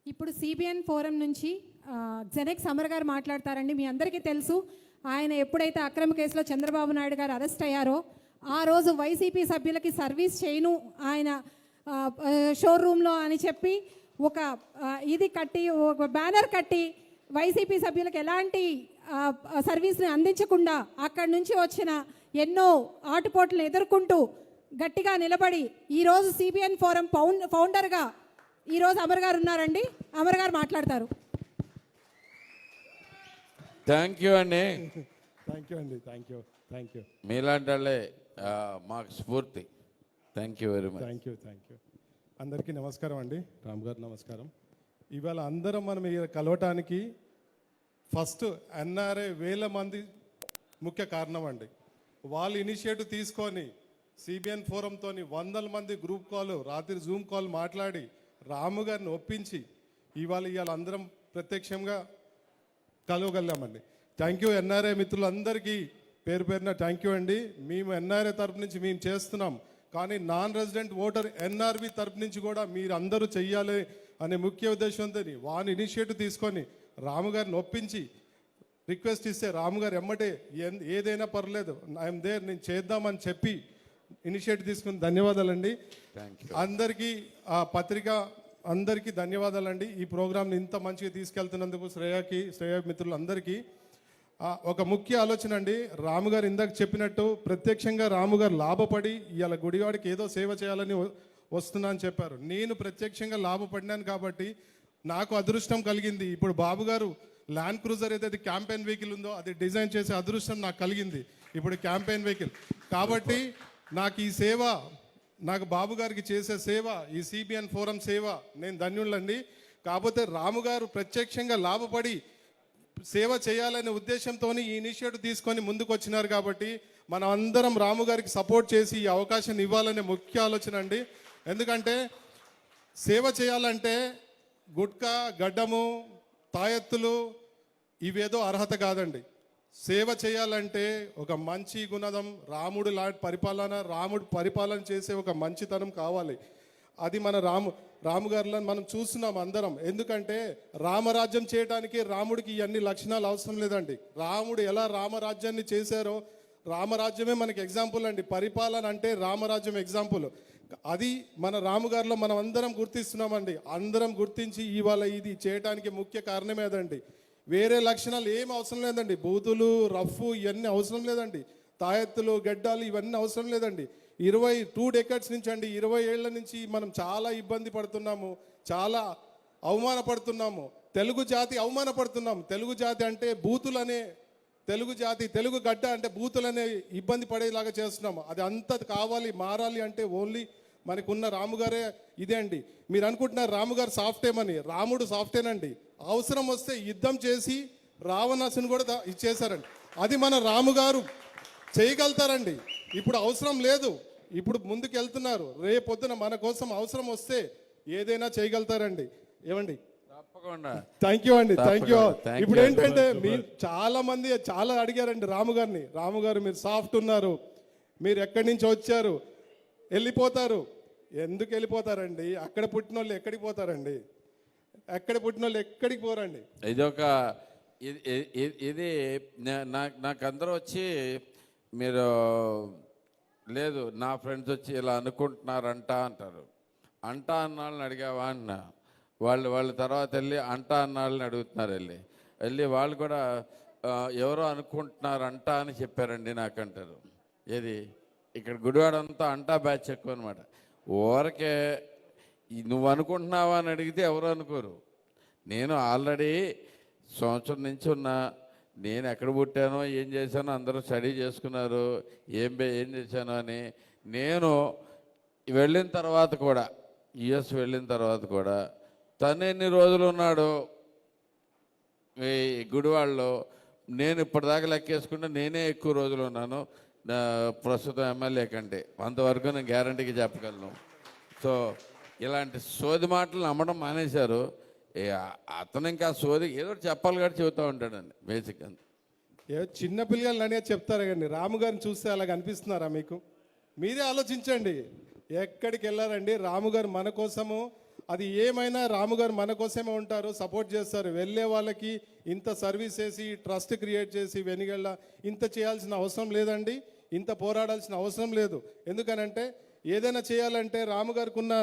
ఇప్పుడు CBN forum నుంచి Genex Amar గారు మాట్లాడతారండి. మీ అందరికీ తెలుసు, ఆయన ఎప్పుడైతే అక్రమ కేసులో చంద్రబాబు నాయుడు గారు అరెస్ట్ అయ్యారో ఆ రోజు వైసీపీ సభ్యులకి సర్వీస్ చేయను ఆయన షోరూంలో అని చెప్పి ఒక ఇది కట్టి ఒక బ్యానర్ కట్టి వైసీపీ సభ్యులకు ఎలాంటి సర్వీస్ని అందించకుండా అక్కడి నుంచి వచ్చిన ఎన్నో ఆటుపోట్లను ఎదుర్కొంటూ గట్టిగా నిలబడి ఈరోజు సిబిఎన్ ఫోరం ఫౌండర్గా ఈరోజు అమర్ గారు ఉన్నారండి. అమర్ గారు మాట్లాడతారు. థ్యాంక్ యూ అండి. థ్యాంక్ యూ అండి. Thank you. మీలాంటి వాళ్ళే మాకు స్ఫూర్తి. Thank you very much. Thank you. అందరికీ నమస్కారం అండి. రామ్ గారు నమస్కారం. ఇవాళ అందరం మనం కలవటానికి ఫస్ట్ ఎన్ఆర్ఐ వేల మంది ముఖ్య కారణం అండి. వాళ్ళు ఇనిషియేటివ్ తీసుకొని సిబిఎన్ ఫోరంతో 100 మంది గ్రూప్ కాల్, రాత్రి జూమ్ కాల్ మాట్లాడి రాము గారిని ఒప్పించి ఇవాళ అందరం ప్రత్యక్షంగా కలవగలిగామండి. థ్యాంక్ యూ ఎన్ఆర్ఐ మిత్రులందరికీ పేరు పేరున థ్యాంక్ యూ అండి. మేము ఎన్ఆర్ఐ తరపు నుంచి మేము చేస్తున్నాం, కానీ నాన్ రెసిడెంట్ ఓటర్ ఎన్ఆర్బి తరపు నుంచి కూడా మీరు అందరూ చెయ్యాలి అనే ముఖ్య ఉద్దేశంతో వాని ఇనిషియేటివ్ తీసుకొని రాము గారిని ఒప్పించి రిక్వెస్ట్ ఇస్తే రాము గారు ఎమ్మటే ఏదైనా పర్లేదు ఐఎమ్ దేర్, నేను చేద్దామని చెప్పి ఇనిషియేటివ్ తీసుకుని ధన్యవాదాలండి. అందరికీ ఆ పత్రిక అందరికీ ధన్యవాదాలండి. ఈ ప్రోగ్రామ్ని ఇంత మంచిగా తీసుకెళ్తున్నందుకు శ్రేయ మిత్రులందరికీ ఒక ముఖ్య ఆలోచన అండి. రాము గారు ఇందాక చెప్పినట్టు ప్రత్యక్షంగా రాము గారు లాభపడి ఇవాళ గుడివాడికి ఏదో సేవ చేయాలని వస్తున్నా అని చెప్పారు. నేను ప్రత్యక్షంగా లాభపడినాను కాబట్టి నాకు అదృష్టం కలిగింది. ఇప్పుడు బాబు గారు ల్యాండ్ క్రూజర్ ఏదైతే క్యాంపెయిన్ వెహికల్ ఉందో అది డిజైన్ చేసే అదృష్టం నాకు కలిగింది ఇప్పుడు క్యాంపెయిన్ వెహికల్. కాబట్టి నాకు ఈ సేవ, నాకు బాబు గారికి చేసే సేవ, ఈ సిబిఎన్ ఫోరం సేవ నేను ధన్యులండి. కాకపోతే రాము గారు ప్రత్యక్షంగా లాభపడి సేవ చేయాలనే ఉద్దేశంతో ఈ ఇనిషియేటివ్ తీసుకొని ముందుకు వచ్చినారు. కాబట్టి మనం అందరం రాము గారికి సపోర్ట్ చేసి ఈ అవకాశాన్ని ఇవ్వాలనే ముఖ్య ఆలోచన అండి. ఎందుకంటే సేవ చేయాలంటే గుట్కా, గడ్డము, తాయెత్తులు ఇవేదో అర్హత కాదండి. సేవ చేయాలంటే ఒక మంచి గుణదం, రాముడు లాంటి రాముడు పరిపాలన చేసే ఒక మంచితనం కావాలి. అది మన రాము గారిలో మనం చూస్తున్నాం అందరం. ఎందుకంటే రామరాజ్యం చేయడానికి రాముడికి ఇవన్నీ లక్షణాలు అవసరం లేదండి. రాముడు ఎలా రామరాజ్యాన్ని చేశారో రామరాజ్యమే మనకి ఎగ్జాంపుల్ అండి. పరిపాలన అంటే రామరాజ్యం ఎగ్జాంపుల్. అది మన రాము గారిలో మనం అందరం గుర్తిస్తున్నామండి. అందరం గుర్తించి ఇవాళ ఇది చేయడానికి ముఖ్య కారణమే అదండి. వేరే లక్షణాలు ఏం అవసరం లేదండి. బూతులు, రఫ్ఫు ఇవన్నీ అవసరం లేదండి. తాయెత్తులు, గడ్డాలు ఇవన్నీ అవసరం లేదండి. 22 డెకేడ్స్ నుంచి అండి, 20 ఏళ్ల నుంచి మనం చాలా ఇబ్బంది పడుతున్నాము, చాలా అవమానపడుతున్నాము. తెలుగు జాతి అవమానపడుతున్నాము. తెలుగు జాతి అంటే బూతులనే, తెలుగు జాతి, తెలుగు గడ్డ అంటే బూతులనే ఇబ్బంది పడేలాగా చేస్తున్నాము. అది అంత కావాలి, మారాలి అంటే ఓన్లీ మనకున్న రాముగారే ఇదే అండి. మీరు అనుకుంటున్నారు రాముగారు సాఫ్టేమని. రాముడు సాఫ్టేనండి. అవసరం వస్తే యుద్ధం చేసి రావణాసుని కూడా ఇచ్చేశారండి. అది మన రాముగారు చేయగలుగుతారండి. ఇప్పుడు అవసరం లేదు, ఇప్పుడు ముందుకు వెళ్తున్నారు. రేపొద్దున మన కోసం అవసరం వస్తే ఏదైనా చేయగలుగుతారండి. ఏమండి? తప్పకుండా. థ్యాంక్ యూ అండి. Thank you. ఇప్పుడు ఏంటంటే మీరు చాలా మంది చాలా అడిగారండి రాము గారిని. రాము గారు మీరు సాఫ్ట్ ఉన్నారు, మీరు ఎక్కడి నుంచి వచ్చారు, వెళ్ళిపోతారు. ఎందుకు వెళ్ళిపోతారండి? అక్కడ పుట్టిన వాళ్ళు ఎక్కడికి పోతారండి? ఎక్కడ పుట్టిన వాళ్ళు ఎక్కడికి పోరండి. ఇది నాకు అందరూ వచ్చి మీరు లేదు నా ఫ్రెండ్స్ వచ్చి ఇలా అనుకుంటున్నారంట అంటారు. అంట అన్నాళ్ళని అడిగావా అన్న వాళ్ళు తర్వాత వెళ్ళి అంట అన్నాళ్ళని అడుగుతున్నారు. వెళ్ళి వాళ్ళు కూడా ఎవరో అనుకుంటున్నారంట అని చెప్పారండి నాకంటారు. ఏది ఇక్కడ గుడివాడంతా అంటా బ్యాచ్ ఎక్కువ అనమాట. ఊరకే నువ్వు అనుకుంటున్నావా అని అడిగితే ఎవరు అనుకోరు. నేను ఆల్రెడీ సంవత్సరం నుంచి ఉన్నా. నేను ఎక్కడ పుట్టానో ఏం చేశానో అందరూ స్టడీ చేసుకున్నారు, ఏం చేశానో అని. నేను వెళ్ళిన తర్వాత కూడా, యుఎస్ వెళ్ళిన తర్వాత కూడా తను ఎన్ని రోజులు ఉన్నాడో ఈ గుడివాడలో, నేను ఇప్పటిదాకా లెక్కేసుకుంటే నేనే ఎక్కువ రోజులు ఉన్నాను ప్రస్తుతం ఎమ్మెల్యే కంటే. అంతవరకు నేను గ్యారంటీకి చెప్పగలను. సో ఇలాంటి సోది మాటలు నమ్మడం మానేశారు. అతను ఇంకా సోది ఏదో చెప్పాలి కాబట్టి చెబుతూ ఉంటాడండి బేసిక్. చిన్న పిల్లలు అనేది చెప్తారు కానీ రాము గారిని చూస్తే అలాగ అనిపిస్తున్నారా మీకు? మీరే ఆలోచించండి. ఎక్కడికి వెళ్ళారండి రాము గారు మన కోసము అది ఏమైనా రాము గారు మన కోసమే ఉంటారు, సపోర్ట్ చేస్తారు. వెళ్ళే వాళ్ళకి ఇంత సర్వీస్ చేసి ట్రస్ట్ క్రియేట్ చేసి వెనుగళ్ళ ఇంత చేయాల్సిన అవసరం లేదండి, ఇంత పోరాడాల్సిన అవసరం లేదు. ఎందుకనంటే ఏదైనా చేయాలంటే రాము గారికి ఉన్న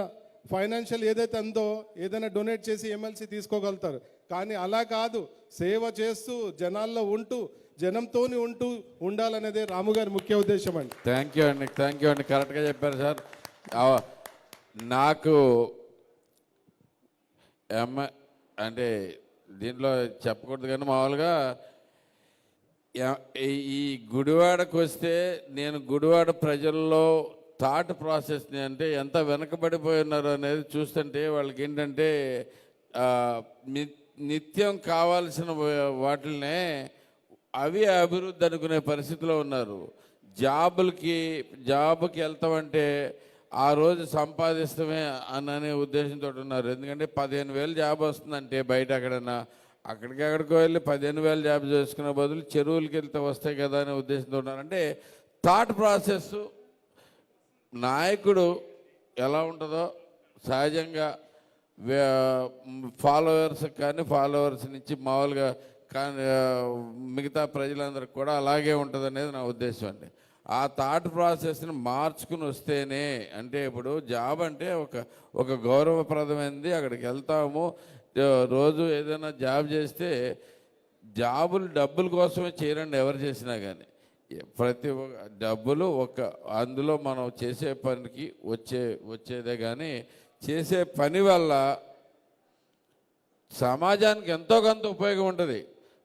ఫైనాన్షియల్ ఏదైతే ఉందో ఏదైనా డొనేట్ చేసి ఎమ్మెల్సీ తీసుకోగలుగుతారు. కానీ అలా కాదు, సేవ చేస్తూ జనాల్లో ఉంటూ జనంతోని ఉండాలనేదే రాము గారి ముఖ్య ఉద్దేశం అండి. థ్యాంక్ యూ అండి, కరెక్ట్గా చెప్పారు సార్. నాకు అంటే దీంట్లో చెప్పకూడదు కానీ మామూలుగా ఈ గుడివాడకు వస్తే నేను గుడివాడ ప్రజల్లో థాట్ ప్రాసెస్ని అంటే ఎంత వెనకబడిపోయి ఉన్నారు అనేది చూస్తుంటే వాళ్ళకి ఏంటంటే నిత్యం కావాల్సిన వాటిల్నే అవి అభివృద్ధి అనుకునే పరిస్థితిలో ఉన్నారు. జాబ్కి వెళ్తామంటే ఆ రోజు సంపాదిస్తామే అనే ఉద్దేశంతో ఉన్నారు. ఎందుకంటే 15,000 జాబ్ వస్తుందంటే బయట అక్కడికో వెళ్ళి 15,000 జాబ్ చేసుకునే బదులు చెరువులకి వెళ్తే వస్తాయి కదా అనే ఉద్దేశంతో ఉన్నారు. అంటే థాట్ ప్రాసెస్ నాయకుడు ఎలా ఉంటుందో సహజంగా ఫాలోవర్స్ నుంచి మామూలుగా కానీ మిగతా ప్రజలందరికీ కూడా అలాగే ఉంటుంది అనేది నా ఉద్దేశం అండి. ఆ థాట్ ప్రాసెస్ని మార్చుకుని వస్తేనే, అంటే ఇప్పుడు జాబ్ అంటే ఒక గౌరవప్రదమైనది. అక్కడికి వెళ్తాము, రోజు ఏదైనా జాబ్ చేస్తే డబ్బుల కోసమే చేయరండి ఎవరు చేసినా కానీ. ప్రతి ఒక్క డబ్బులు అందులో మనం చేసే పనికి వచ్చేదే కానీ చేసే పని వల్ల సమాజానికి ఎంతో కొంత ఉపయోగం ఉంటుంది.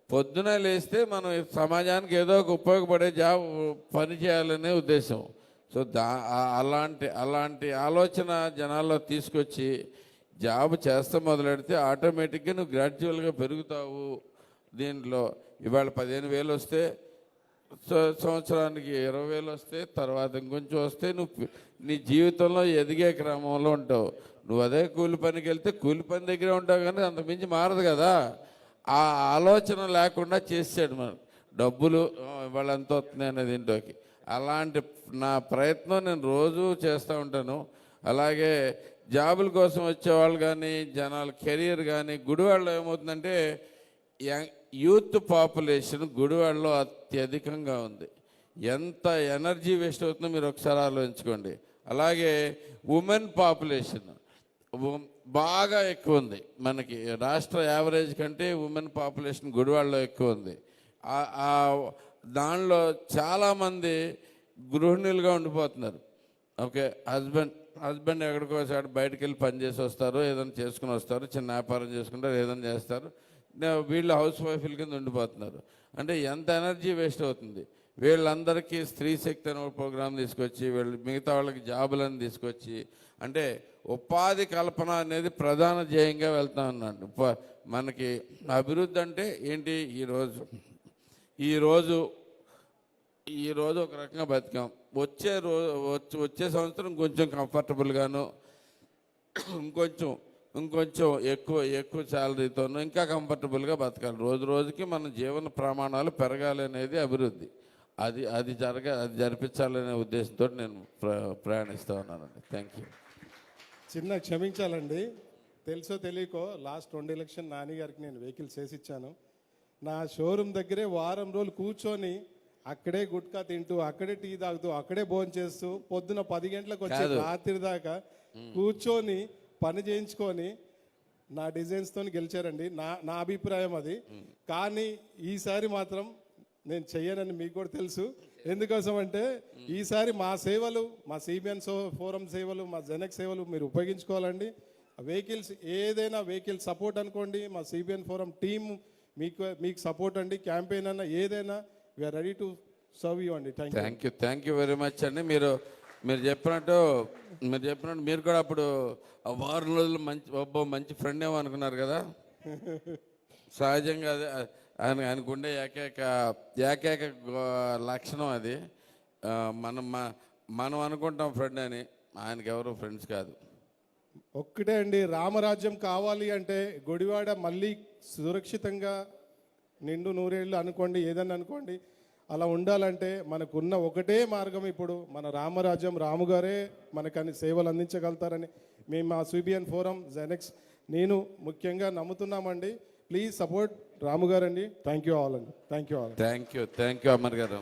పొద్దున లేస్తే మనం సమాజానికి ఏదో ఒక ఉపయోగపడే పని చేయాలనే ఉద్దేశం. సో అలాంటి ఆలోచన జనాల్లో తీసుకొచ్చి జాబ్ చేస్తే మొదలెడితే ఆటోమేటిక్గా నువ్వు గ్రాడ్యువల్గా పెరుగుతావు. దీంట్లో ఇవాళ 15,000 వస్తే సంవత్సరానికి 20,000 వస్తే తర్వాత ఇంకొంచెం వస్తే నువ్వు నీ జీవితంలో ఎదిగే క్రమంలో ఉంటావు. నువ్వు అదే కూలి పనికి వెళ్తే కూలి పని దగ్గరే ఉంటావు కానీ అంతకుమించి మారదు కదా. ఆ ఆలోచన లేకుండా చేసాడు మనకు. డబ్బులు ఇవాళ ఎంత వస్తున్నాయి అనేది ఇంట్లోకి. అలాంటి నా ప్రయత్నం నేను రోజు చేస్తూ ఉంటాను. అలాగే జాబుల కోసం వచ్చేవాళ్ళు కానీ జనాల కెరీర్ కానీ గుడివాడలో ఏమవుతుందంటే యూత్ పాపులేషన్ గుడివాడలో అత్యధికంగా ఉంది. ఎంత ఎనర్జీ వేస్ట్ అవుతుందో మీరు ఒకసారి ఆలోచించుకోండి. అలాగే ఉమెన్ పాపులేషన్ బాగా ఎక్కువ ఉంది. మనకి రాష్ట్ర యావరేజ్ కంటే ఉమెన్ పాపులేషన్ గుడివాడలో ఎక్కువ ఉంది. దానిలో చాలామంది గృహిణులుగా ఉండిపోతున్నారు. ఓకే, హస్బెండ్ ఎక్కడికోసారి బయటకు వెళ్ళి పని చేసి వస్తారు, ఏదైనా చేసుకుని వస్తారు, చిన్న వ్యాపారం చేసుకుంటారు, ఏదైనా చేస్తారు. వీళ్ళు హౌస్ వైఫ్ల కింద ఉండిపోతున్నారు. అంటే ఎంత ఎనర్జీ వేస్ట్ అవుతుంది. వీళ్ళందరికీ స్త్రీ శక్తి అనే ప్రోగ్రాం తీసుకొచ్చి మిగతా వాళ్ళకి జాబులను తీసుకొచ్చి అంటే ఉపాధి కల్పన అనేది ప్రధాన ధ్యేయంగా వెళ్తా ఉన్నాడు. మనకి అభివృద్ధి అంటే ఏంటి? ఈరోజు ఒక రకంగా బతికాం. వచ్చే సంవత్సరం కొంచెం కంఫర్టబుల్గాను ఇంకొంచెం ఎక్కువ శాలరీతోనూ ఇంకా కంఫర్టబుల్గా బతకాలి. రోజుకి మన జీవన ప్రమాణాలు పెరగాలి అనేది అభివృద్ధి. అది జరిపించాలనే ఉద్దేశంతో నేను ప్రయాణిస్తూ ఉన్నానండి. Thank you. చిన్న క్షమించాలండి, తెలుసో తెలియకో లాస్ట్ 2 ఎలక్షన్ నాని గారికి నేను వెహికల్స్ వేసి ఇచ్చాను. నా షోరూమ్ దగ్గరే వారం రోజులు కూర్చొని అక్కడే గుట్కా తింటూ, అక్కడే టీ తాగుతూ, అక్కడే భోజనం చేస్తూ పొద్దున 10 గంటలకు వచ్చి రాత్రి దాకా కూర్చొని పని చేయించుకొని నా డిజైన్స్తో గెలిచారండి. నా అభిప్రాయం అది. కానీ ఈసారి మాత్రం నేను చెయ్యనని మీకు కూడా తెలుసు. ఎందుకోసం అంటే ఈసారి మా సేవలు, మా సిబిఎన్ ఫోరం సేవలు, మా జనక్ సేవలు మీరు ఉపయోగించుకోవాలండి. వెహికల్స్ ఏదైనా వెహికల్ సపోర్ట్ అనుకోండి, మా సిబిఎన్ ఫోరం టీమ్ మీకు సపోర్ట్ అండి. క్యాంపెయిన్ అన్న ఏదైనా we are ready to serve you అండి. థ్యాంక్ యూ వెరీ మచ్ అండి. మీరు చెప్పినట్టు మీరు కూడా అప్పుడు 6 రోజులు మంచి ఫ్రెండ్ ఏమో అనుకున్నారు కదా. సహజంగా అదే ఆయనకుండే ఏకైక లక్షణం అది. మనం అనుకుంటాం ఫ్రెండ్ అని, ఆయనకి ఎవరు ఫ్రెండ్స్ కాదు. ఒక్కటే అండి, రామరాజ్యం కావాలి అంటే గుడివాడ మళ్ళీ సురక్షితంగా నిండు నూరేళ్ళు అనుకోండి, ఏదన్నా అనుకోండి, అలా ఉండాలంటే మనకున్న ఒకటే మార్గం ఇప్పుడు మన రామరాజ్యం. రాముగారే మనకని సేవలు అందించగలుగుతారని మేము మా సిబిఎన్ ఫోరం జెనెక్స్ నేను ముఖ్యంగా నమ్ముతున్నామండి. ప్లీజ్ సపోర్ట్ రాము గారు అండి. థ్యాంక్ యూ ఆల్ అండి. Thank you all. Thank you Amar గారు.